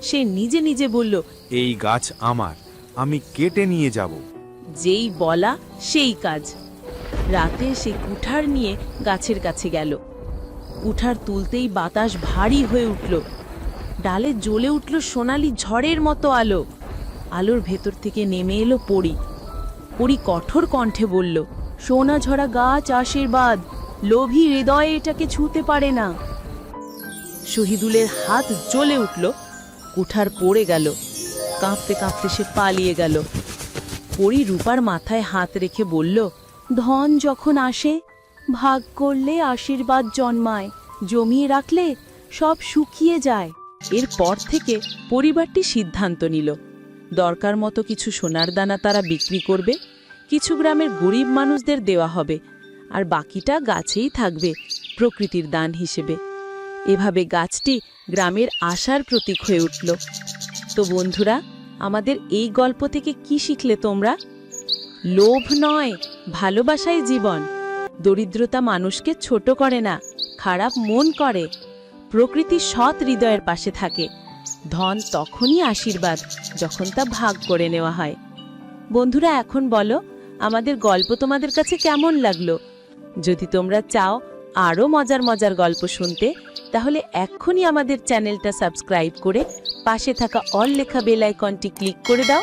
সে নিজে নিজে বলল, এই গাছ আমার, আমি কেটে নিয়ে যাব। যেই বলা সেই কাজ। রাতে সে কুঠার নিয়ে গাছের কাছে গেল। কুঠার তুলতেই বাতাস ভারী হয়ে উঠল। ডালে জ্বলে উঠল সোনালি ঝড়ের মতো আলো। আলোর ভেতর থেকে নেমে এলো পরী। পরী কঠোর কণ্ঠে বলল, সোনা ঝরা গাছ আশীর্বাদ, লোভী হৃদয়ে এটাকে ছুঁতে পারে না। শহীদুলের হাত জ্বলে উঠল, কুঠার পড়ে গেল। কাঁপতে কাঁপতে সে পালিয়ে গেল। পরী রূপার মাথায় হাত রেখে বলল, ধন যখন আসে, ভাগ করলে আশীর্বাদ জন্মায়, জমিয়ে রাখলে সব শুকিয়ে যায়। এরপর থেকে পরিবারটি সিদ্ধান্ত নিল, দরকার মতো কিছু সোনার দানা তারা বিক্রি করবে, কিছু গ্রামের গরিব মানুষদের দেওয়া হবে, আর বাকিটা গাছেই থাকবে প্রকৃতির দান হিসেবে। এভাবে গাছটি গ্রামের আশার প্রতীক হয়ে উঠল। তো বন্ধুরা, আমাদের এই গল্প থেকে কি শিখলে তোমরা? লোভ নয়, ভালোবাসাই জীবন। দরিদ্রতা মানুষকে ছোট করে না, খারাপ মন করে। প্রকৃতি সৎ হৃদয়ের পাশে থাকে। ধন তখনই আশীর্বাদ যখন তা ভাগ করে নেওয়া হয়। বন্ধুরা, এখন বলো, আমাদের গল্প তোমাদের কাছে কেমন লাগলো? যদি তোমরা চাও আরও মজার মজার গল্প শুনতে, তাহলে এক্ষুনি আমাদের চ্যানেলটা সাবস্ক্রাইব করে পাশে থাকা অল লেখা বেল আইকনটি ক্লিক করে দাও।